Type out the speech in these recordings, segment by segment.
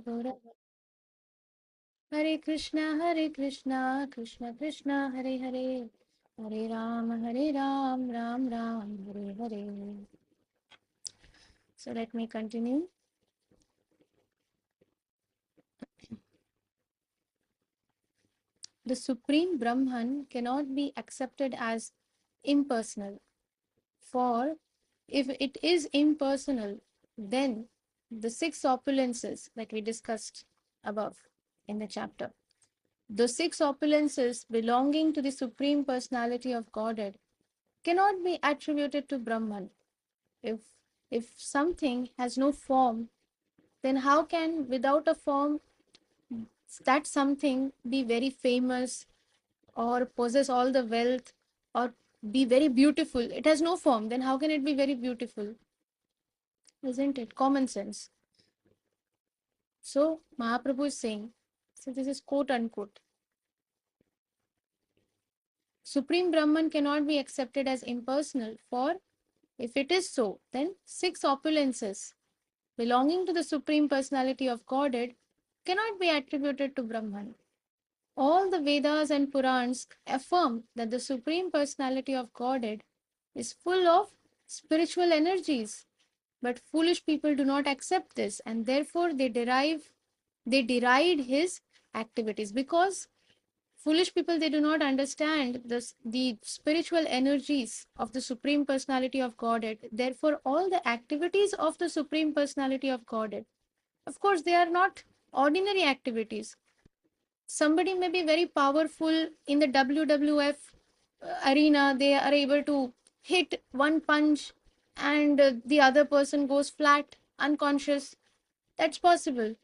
Gaura. Hare Krishna, Krishna Krishna, Hare Hare, Hare Ram, Ram Ram, Hare Hare. So let me continue. The Supreme Brahman cannot be accepted as impersonal, for if it is impersonal, then the six opulences that we discussed above in the chapter, the six opulences belonging to the Supreme Personality of Godhead cannot be attributed to Brahman. If something has no form, then how can without a form that something be very famous or possess all the wealth or be very beautiful? It has no form, then how can it be very beautiful? Isn't it common sense? So Mahaprabhu is saying, so this is quote unquote, Supreme Brahman cannot be accepted as impersonal, for if it is so, then six opulences belonging to the Supreme Personality of Godhead cannot be attributed to Brahman. All the Vedas and Purans affirm that the Supreme Personality of Godhead is full of spiritual energies, but foolish people do not accept this, and therefore they deride his activities, because foolish people, they do not understand the spiritual energies of the Supreme Personality of Godhead. Therefore all the activities of the Supreme Personality of Godhead, of course, they are not ordinary activities. Somebody may be very powerful in the WWF arena. They are able to hit one punch and the other person goes flat, unconscious. That's possible.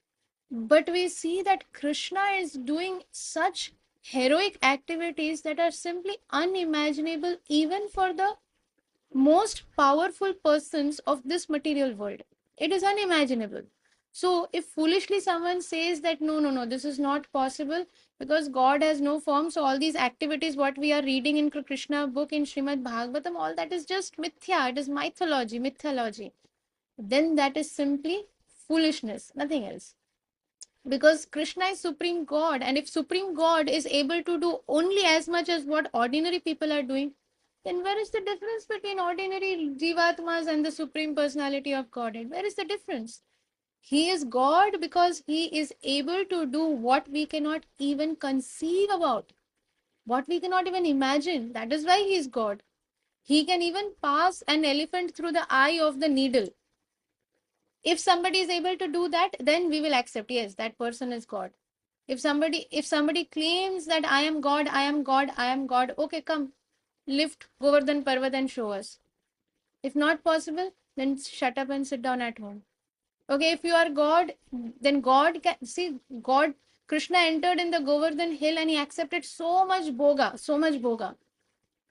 But we see that Krishna is doing such heroic activities that are simply unimaginable even for the most powerful persons of this material world. It is unimaginable. So if foolishly someone says that no, this is not possible because God has no form, so all these activities what we are reading in Krishna book, in Srimad Bhagavatam, all that is just mithya, it is mythology, then that is simply foolishness, nothing else. Because Krishna is Supreme God, and if Supreme God is able to do only as much as what ordinary people are doing, then where is the difference between ordinary Jivatmas and the Supreme Personality of Godhead? Where is the difference? He is God because he is able to do what we cannot even conceive about, what we cannot even imagine. That is why he is God. He can even pass an elephant through the eye of the needle. If somebody is able to do that, then we will accept, yes, that person is God. If somebody claims that I am God, okay, come, lift Govardhan Parvat and show us. If not possible, then shut up and sit down at home. Okay, if you are God, then God can see. God, Krishna entered in the Govardhan hill and he accepted so much bhoga.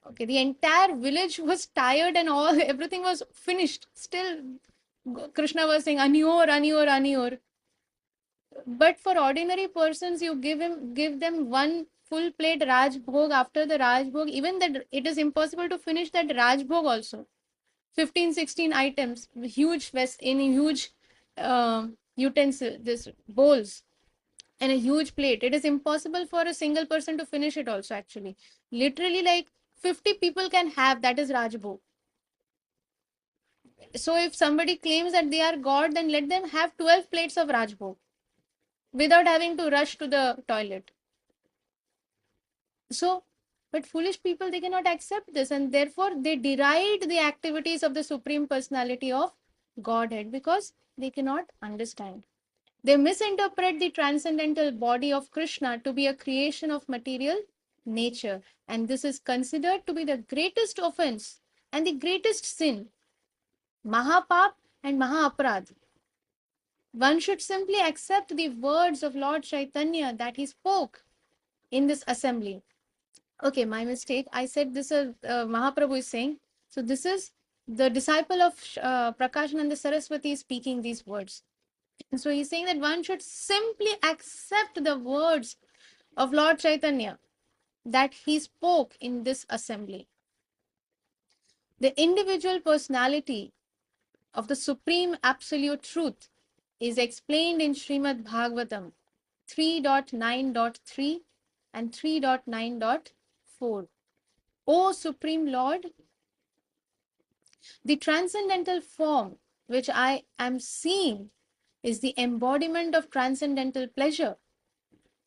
Okay, the entire village was tired and all everything was finished. Still, Krishna was saying Anior, Anior, Anior. But for ordinary persons, you give them one full plate Rajbhog. After the Rajbhog, even that it is impossible to finish that Rajbhog also. 15, 16 items, huge vest in a huge utensil, this bowls and a huge plate. It is impossible for a single person to finish it also, actually. Literally like 50 people can have, that is Rajbhog. So if somebody claims that they are God, then let them have 12 plates of Rajbhog without having to rush to the toilet. So, but foolish people, they cannot accept this, and therefore they deride the activities of the Supreme Personality of Godhead because they cannot understand. They misinterpret the transcendental body of Krishna to be a creation of material nature, and this is considered to be the greatest offense and the greatest sin, Mahapap and Mahaprad. One should simply accept the words of Lord Chaitanya that he spoke in this assembly. Okay, my mistake. I said this is Mahaprabhu is saying. So this is the disciple of Prakashananda Saraswati speaking these words. And so he's saying that one should simply accept the words of Lord Chaitanya that he spoke in this assembly. The individual personality of the supreme absolute truth is explained in Srimad Bhagavatam 3.9.3 and 3.9.4. O Supreme Lord, the transcendental form which I am seeing is the embodiment of transcendental pleasure.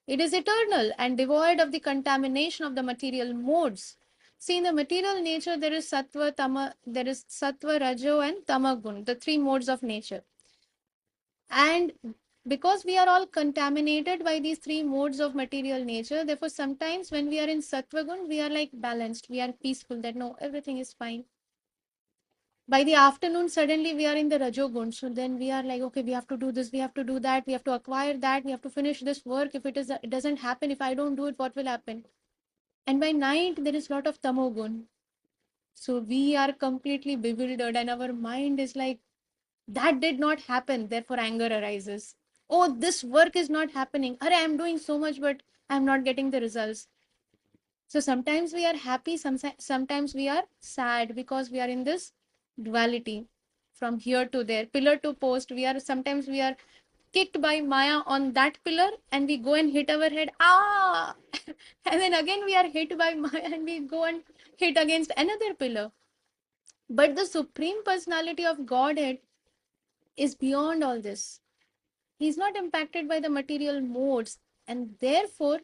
It is eternal and devoid of the contamination of the material modes. See, in the material nature, there is sattva, rajo, and tamagun, the three modes of nature. And because we are all contaminated by these three modes of material nature, therefore, sometimes when we are in sattva gun, we are like balanced, we are peaceful, that no, everything is fine. By the afternoon, suddenly we are in the rajogun. So then we are like, okay, we have to do this, we have to do that, we have to acquire that, we have to finish this work. If it doesn't happen, if I don't do it, what will happen? And by night, there is a lot of tamogun. So we are completely bewildered, and our mind is like, that did not happen. Therefore, anger arises. Oh, this work is not happening. Arre, I'm doing so much, but I'm not getting the results. So sometimes we are happy, sometimes we are sad because we are in this duality from here to there, pillar to post. Sometimes we are kicked by Maya on that pillar and we go and hit our head. Ah! And then again we are hit by Maya and we go and hit against another pillar. But the Supreme Personality of Godhead is beyond all this. He is not impacted by the material modes, and therefore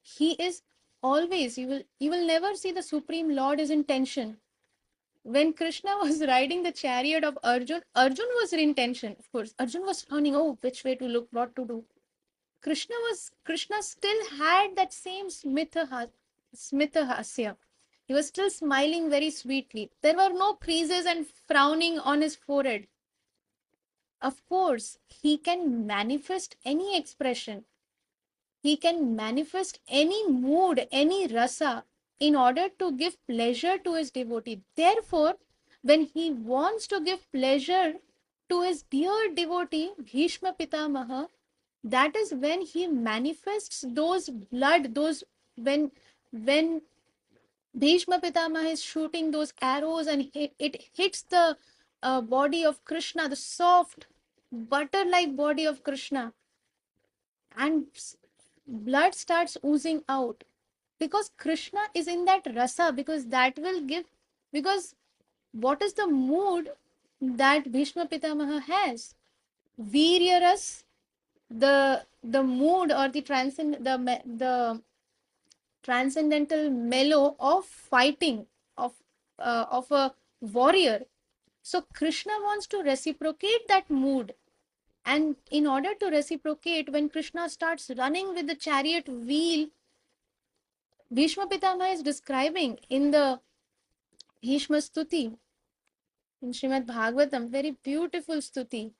he is always, you will never see the Supreme Lord is in tension. When Krishna was riding the chariot of Arjun, Arjun was in tension. Of course, Arjun was frowning, oh, which way to look, what to do. Krishna still had that same Smita He was still smiling very sweetly. There were no creases and frowning on his forehead. Of course, he can manifest any expression. He can manifest any mood, any rasa in order to give pleasure to his devotee. Therefore, when he wants to give pleasure to his dear devotee, Bhishma Pitamaha, that is when he manifests those blood, when Bhishma Pitamaha is shooting those arrows and it hits the body of Krishna, the soft butter-like body of Krishna, and blood starts oozing out because Krishna is in that rasa, because what is the mood that Bhishma Pitamaha has? Virya ras, the mood or the transcendental mellow of fighting of a warrior. So Krishna wants to reciprocate that mood. And in order to reciprocate, when Krishna starts running with the chariot wheel, Bhishma Pitama is describing in the Bhishma Stuti, in Srimad Bhagavatam, very beautiful Stuti.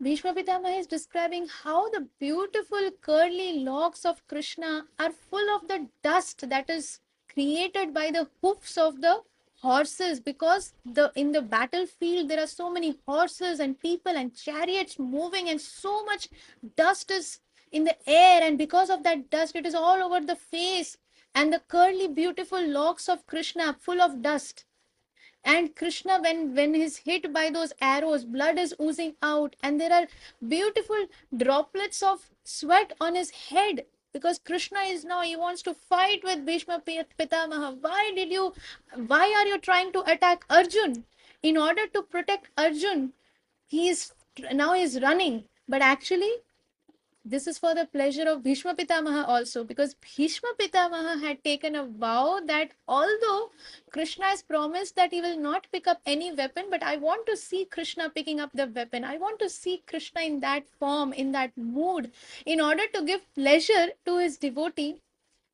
Bhishma Pitama is describing how the beautiful curly locks of Krishna are full of the dust that is created by the hoofs of the horses, because in the battlefield there are so many horses and people and chariots moving, and so much dust is in the air, and because of that dust it is all over the face, and the curly beautiful locks of Krishna full of dust. And Krishna, when he's hit by those arrows, blood is oozing out, and there are beautiful droplets of sweat on his head, because Krishna is now, he wants to fight with Bhishma Pitamaha. Why are you trying to attack Arjun? In order to protect Arjun, he is running, but actually this is for the pleasure of Bhishma Pitamaha also, because Bhishma Pitamaha had taken a vow that although Krishna has promised that he will not pick up any weapon, but I want to see Krishna picking up the weapon. I want to see Krishna in that form, in that mood, in order to give pleasure to his devotee,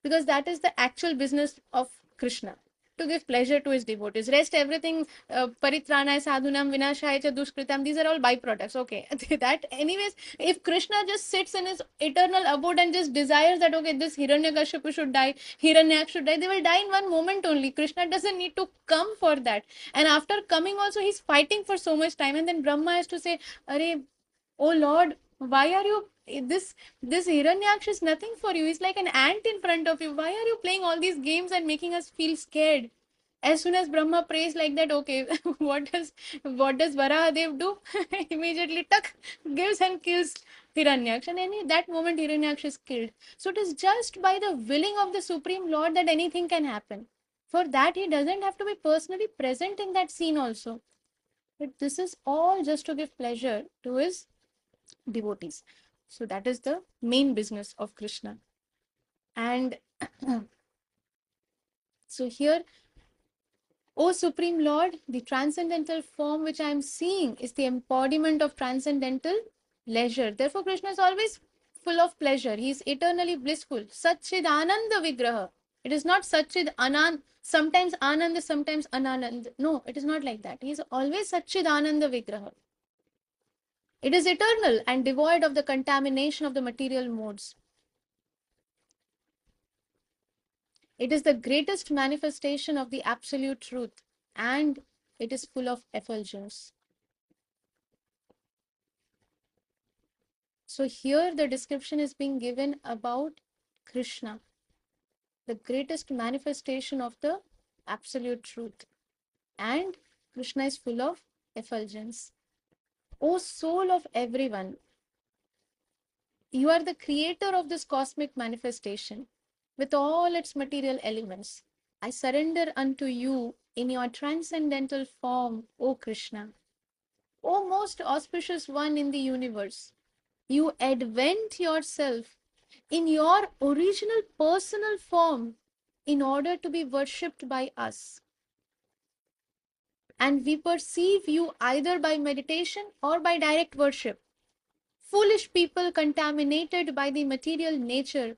because that is the actual business of Krishna, to give pleasure to his devotees. Rest everything, paritranaya sadhunam vinashaya cha dushkritam, these are all byproducts. Okay, that anyways, if Krishna just sits in his eternal abode and just desires that, okay, this Hiranyakashipu should die, Hiranyak should die, they will die in one moment only. Krishna doesn't need to come for that. And after coming also, he's fighting for so much time. And then Brahma has to say, Arey, oh Lord, why are you this Hiranyaksh is nothing for you. He's like an ant in front of you. Why are you playing all these games and making us feel scared? As soon as Brahma prays like that, okay, what does Varahadev do? Immediately, tuck, gives and kills Hiranyaksha, and in that moment Hiranyaksha is killed. So it is just by the willing of the Supreme Lord that anything can happen. For that, he doesn't have to be personally present in that scene also. But this is all just to give pleasure to his devotees. So that is the main business of Krishna. And so here, O Supreme Lord, the transcendental form which I am seeing is the embodiment of transcendental leisure. Therefore, Krishna is always full of pleasure. He is eternally blissful. Satchid Ananda Vigraha. It is not Satchid Anand, sometimes Ananda, sometimes Ananand. No, it is not like that. He is always Satchid Ananda Vigraha. It is eternal and devoid of the contamination of the material modes. It is the greatest manifestation of the absolute truth, and it is full of effulgence. So here the description is being given about Krishna, the greatest manifestation of the absolute truth. And Krishna is full of effulgence. O soul of everyone, you are the creator of this cosmic manifestation with all its material elements. I surrender unto you in your transcendental form, O Krishna. O most auspicious one in the universe, you advent yourself in your original personal form in order to be worshipped by us. And we perceive you either by meditation or by direct worship. Foolish people contaminated by the material nature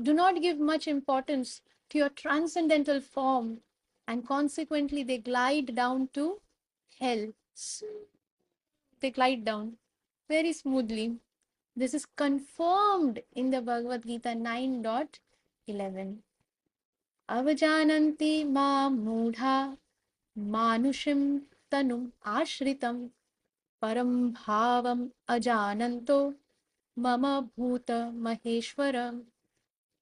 do not give much importance to your transcendental form, and consequently they glide down to hell. They glide down very smoothly. This is confirmed in the Bhagavad Gita 9.11. Avajananti ma mudha manushim tanum ashritam param bhavam ajananto mama bhuta maheshwaram.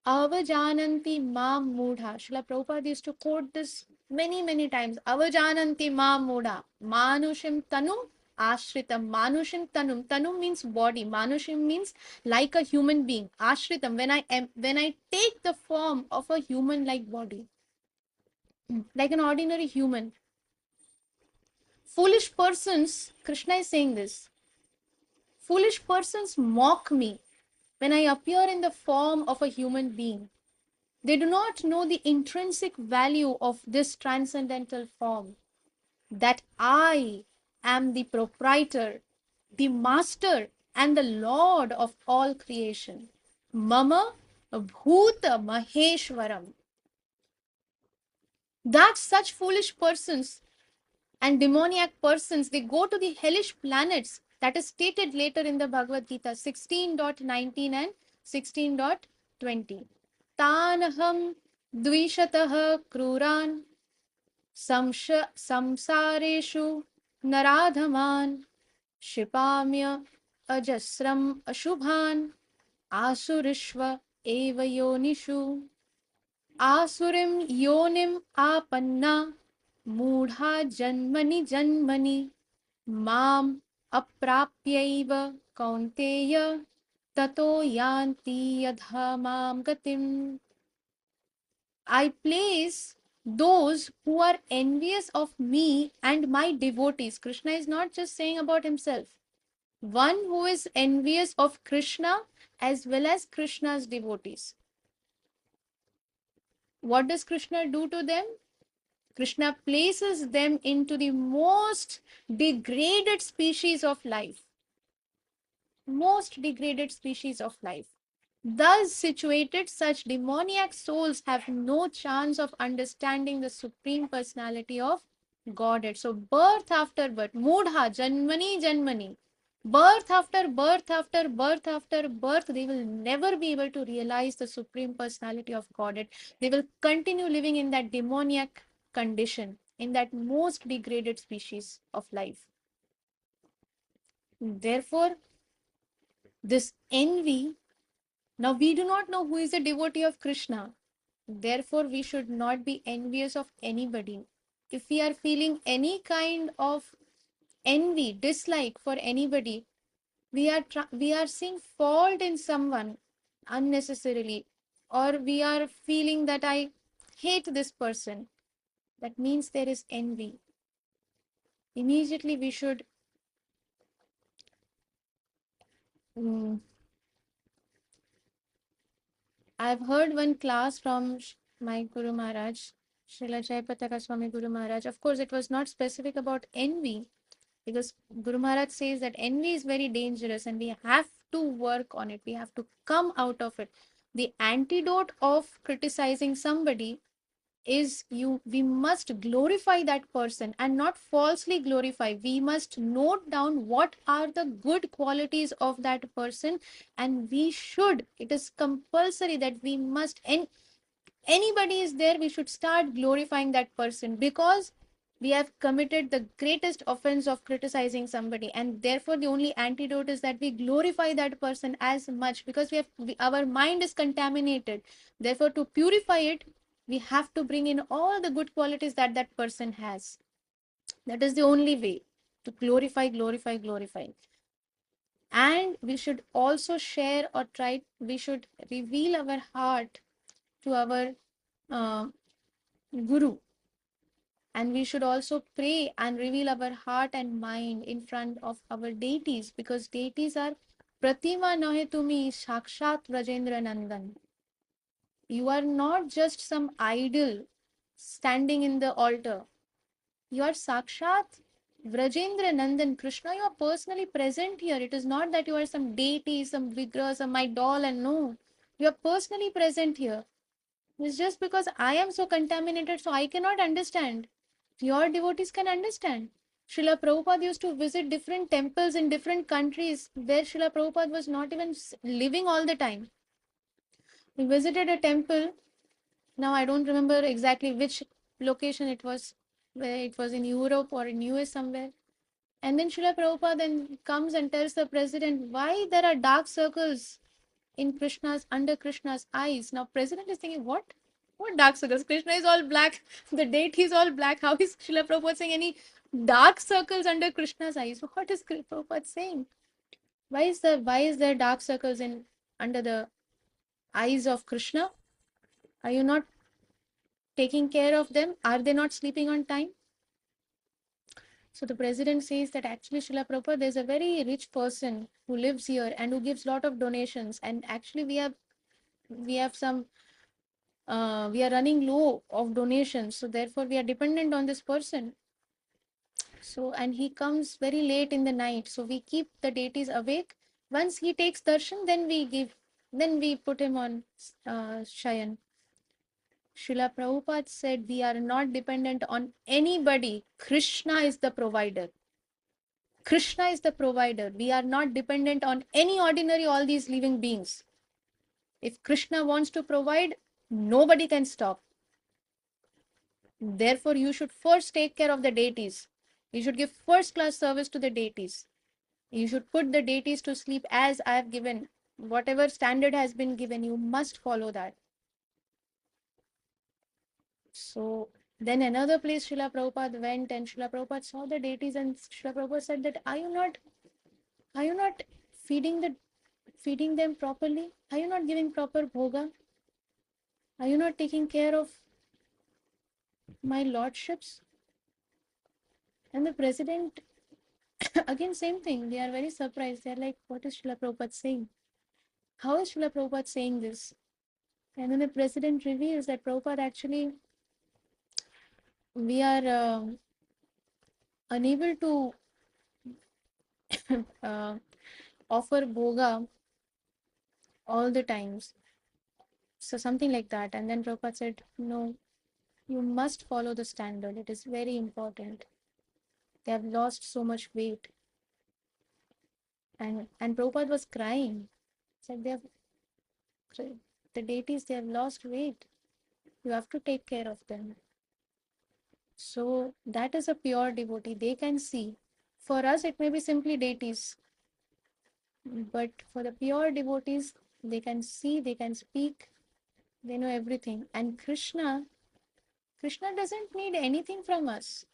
Avajananti mam mudha. Srila Prabhupada used to quote this many times. Avajananti mam mudha. Manushim tanum ashritam. Manushim tanum. Tanum means body. Manushim means like a human being. Ashritam. When I take the form of a human like body, like an ordinary human. Foolish persons, Krishna is saying this. Foolish persons mock me when I appear in the form of a human being. They do not know the intrinsic value of this transcendental form, that I am the proprietor, the master, and the lord of all creation. Mama Bhuta Maheshwaram. That such foolish persons and demoniac persons, they go to the hellish planets. That is stated later in the Bhagavad Gita 16.19 and 16.20. Tanaham dvishatah kruran samsareshu naradhaman shipamya ajasram ashubhan asurishva eva yonishu asurim yonim apanna मूढ़ा जन्मनि जन्मनि माम अप्राप्यैव कौन्तेय ततो यान्ति यधामाम गतिम. I place those who are envious of me and my devotees. Krishna is not just saying about himself. One who is envious of Krishna as well as Krishna's devotees. What does Krishna do to them? Krishna places them into the most degraded species of life. Most degraded species of life. Thus situated, such demoniac souls have no chance of understanding the Supreme Personality of Godhead. So birth after birth, mudha, janmani, janmani, birth after birth after birth after birth, they will never be able to realize the Supreme Personality of Godhead. They will continue living in that demoniac condition, in that most degraded species of life. Therefore, this envy, now we do not know who is a devotee of Krishna. Therefore, we should not be envious of anybody. if we are feeling any kind of envy, dislike for anybody, we are seeing fault in someone unnecessarily, or we are feeling that I hate this person, that means there is envy. Immediately we should mm, I've heard one class from my Guru Maharaj, Srila Jayapataka Swami Guru Maharaj. Of course, it was not specific about envy, because Guru Maharaj says that envy is very dangerous and we have to work on it. We have to come out of it. The antidote of criticizing somebody is we must glorify that person and not falsely glorify. We must note down what are the good qualities of that person, and we should, it is compulsory that we must, and anybody is there, we should start glorifying that person, because we have committed the greatest offense of criticizing somebody, and therefore the only antidote is that we glorify that person as much, because our mind is contaminated. Therefore, to purify it, we have to bring in all the good qualities that that person has. That is the only way to glorify. And we should also share, or try, we should reveal our heart to our uh, guru, and we should also pray and reveal our heart and mind in front of our deities, because deities are pratima nahe tumi sakshat Vrajendra Nandan. You are not just some idol standing in the altar. You are sakshat Vrajendra Nandan Krishna. You are personally present here. It is not that you are some deity, some vigraha, some my doll, and no, you are personally present here. It's just because I am so contaminated, so I cannot understand. Your devotees can understand. Srila Prabhupada used to visit different temples in different countries where Srila Prabhupada was not even living all the time. He visited a temple. Now I don't remember exactly which location it was, where it was in Europe or in US somewhere. And then Srila Prabhupada then comes and tells the president why there are dark circles in Krishna's, under Krishna's eyes. Now president is thinking, what dark circles? Krishna is all black, the deity is all black. How is Srila Prabhupada saying any dark circles under Krishna's eyes? What is Prabhupada saying? Why is there dark circles in under the eyes of Krishna? Are you not taking care of them? Are they not sleeping on time? So the president says that actually Srila Prabhupada, there's a very rich person who lives here and who gives lot of donations, and actually we have some we are running low of donations, so therefore we are dependent on this person. So, and he comes very late in the night, so we keep the deities awake. Once he takes darshan, then we put him on shayan. Srila Prabhupada said we are not dependent on anybody. Krishna is the provider. Krishna is the provider. We are not dependent on any ordinary, all these living beings. If Krishna wants to provide, nobody can stop. Therefore, you should first take care of the deities. You should give first class service to the deities. You should put the deities to sleep as I have given. Whatever standard has been given, you must follow that. So then another place Srila Prabhupada went, and Srila Prabhupada saw the deities, and Srila Prabhupada said that are you not feeding them properly? Are you not giving proper bhoga? Are you not taking care of my lordships? And the president, again, same thing. They are very surprised. They are like, what is Srila Prabhupada saying? How is Srila Prabhupada saying this? And then the president reveals that Prabhupada actually, we are unable to uh, offer bhoga all the times. So something like that. And then Prabhupada said, no, you must follow the standard. It is very important. They have lost so much weight. And Prabhupada was crying. It's like the deities, they have lost weight. You have to take care of them. So that is a pure devotee. They can see. For us, it may be simply deities. But for the pure devotees, they can see, they can speak, they know everything. And Krishna doesn't need anything from us.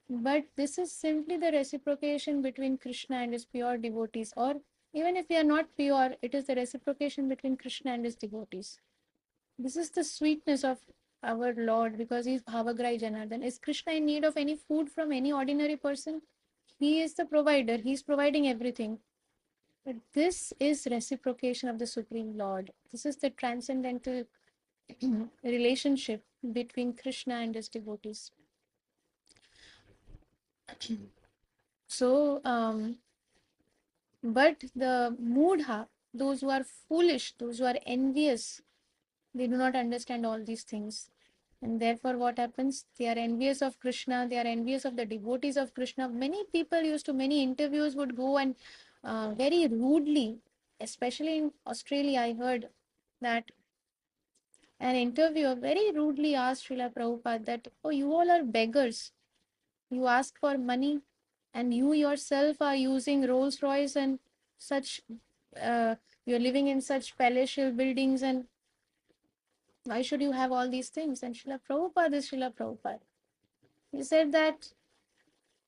But this is simply the reciprocation between Krishna and his pure devotees, or even if we are not pure, it is the reciprocation between Krishna and his devotees. This is the sweetness of our Lord because he is Bhavagrai Janardhan. Is Krishna in need of any food from any ordinary person? He is the provider, he is providing everything. But this is reciprocation of the Supreme Lord. This is the transcendental relationship between Krishna and his devotees. So, but the mudha, those who are foolish, those who are envious, they do not understand all these things. And therefore, what happens? They are envious of Krishna, they are envious of the devotees of Krishna. Many interviews would go and very rudely, especially in Australia, I heard that an interviewer very rudely asked Srila Prabhupada that, oh, you all are beggars. You ask for money and you yourself are using Rolls Royce and such, you're living in such palatial buildings, and why should you have all these things? And Srila Prabhupada is Srila Prabhupada. He said that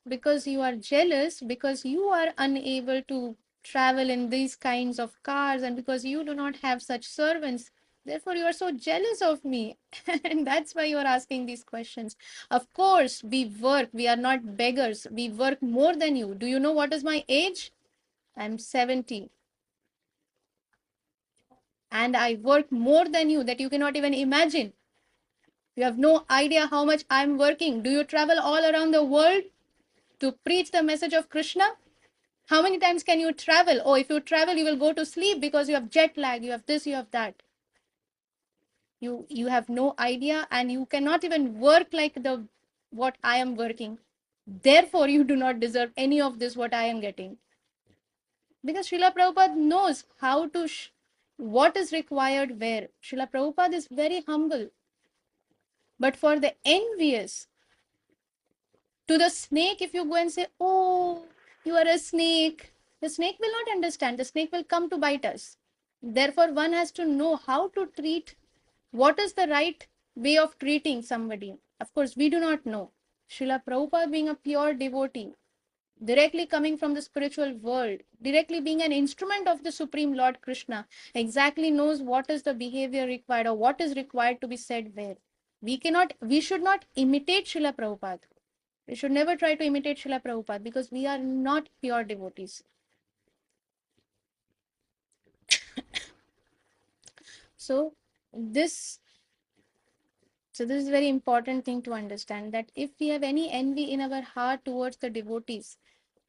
because you are jealous, because you are unable to travel in these kinds of cars, and because you do not have such servants, therefore you are so jealous of me. And that's why you are asking these questions. Of course, we are not beggars. We work more than you. Do you know what is my age? I'm 70. And I work more than you that you cannot even imagine. You have no idea how much I'm working. Do you travel all around the world to preach the message of Krishna? How many times can you travel? Oh, if you travel, you will go to sleep because you have jet lag, you have this, you have that. You have no idea, and you cannot even work like the what I am working. Therefore, you do not deserve any of this what I am getting. Because Srila Prabhupada knows how to what is required where. Srila Prabhupada is very humble. But for the envious, to the snake, if you go and say, oh, you are a snake, the snake will not understand. The snake will come to bite us. Therefore, one has to know how to treat, what is the right way of treating somebody. Of course, we do not know. Srila Prabhupada, being a pure devotee, directly coming from the spiritual world, directly being an instrument of the Supreme Lord Krishna, exactly knows what is the behavior required or what is required to be said where. We should not imitate Srila Prabhupada. We should never try to imitate Srila Prabhupada because we are not pure devotees. So this this is a very important thing to understand, that if we have any envy in our heart towards the devotees,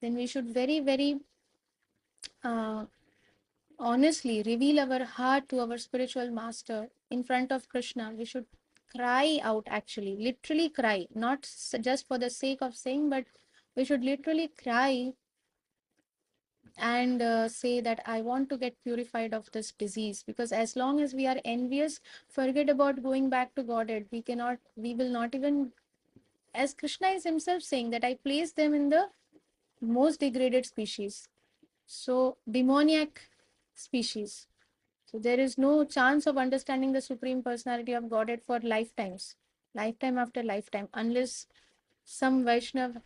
then we should very, very uh, honestly reveal our heart to our spiritual master in front of Krishna. We should cry out, actually, literally cry, not just for the sake of saying, but we should literally cry and say that I want to get purified of this disease. Because as long as we are envious, forget about going back to Godhead. We will not even, as Krishna is himself saying, that I place them in the most degraded species. So, demoniac species. So, there is no chance of understanding the Supreme Personality of Godhead for lifetimes, lifetime after lifetime, unless some Vaishnav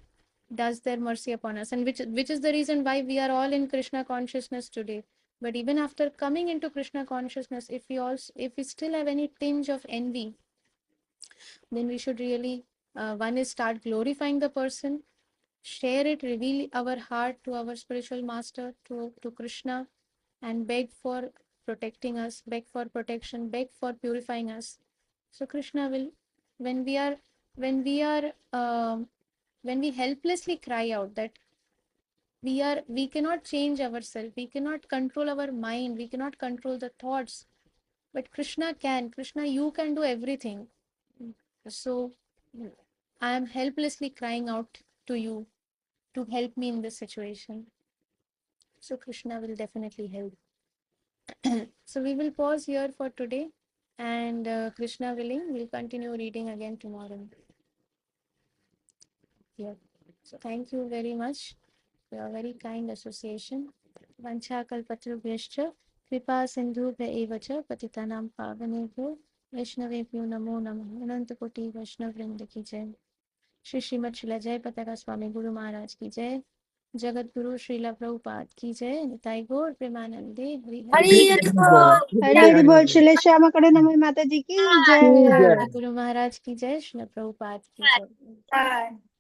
does their mercy upon us, and which is the reason why we are all in Krishna consciousness today. But even after coming into Krishna consciousness, if we still have any tinge of envy, then we should really one is start glorifying the person, share it, reveal our heart to our spiritual master, to Krishna, and beg for protecting us, beg for protection, beg for purifying us. So Krishna will, when we are when we are when we helplessly cry out that we cannot change ourselves, we cannot control our mind, we cannot control the thoughts, but Krishna can. Krishna, you can do everything. So I am helplessly crying out to you to help me in this situation. So Krishna will definitely help. So we will pause here for today, and Krishna willing, we'll continue reading again tomorrow. Yeah. So thank you very much for your very kind association. Vancha kalpatrubhyascha kripa sindhubhya eva cha patitanam pavanebhyo वैष्णवेभ्यो नमो नमः। अनंत कोटि वैष्णव वृंद की जय। श्री श्रीमद शिला जय पताका स्वामी गुरु महाराज की जय। जगत गुरु श्रीला प्रभुपाद की जय। निताई गौर प्रेमानंदे हरि हरि हरी बोल। हरी बोल। हरी हरी बोल। श्री श्यामा करुणा मई माता जी की जय। गुरु महाराज की जय। श्रीला प्रभुपाद की जय। जय।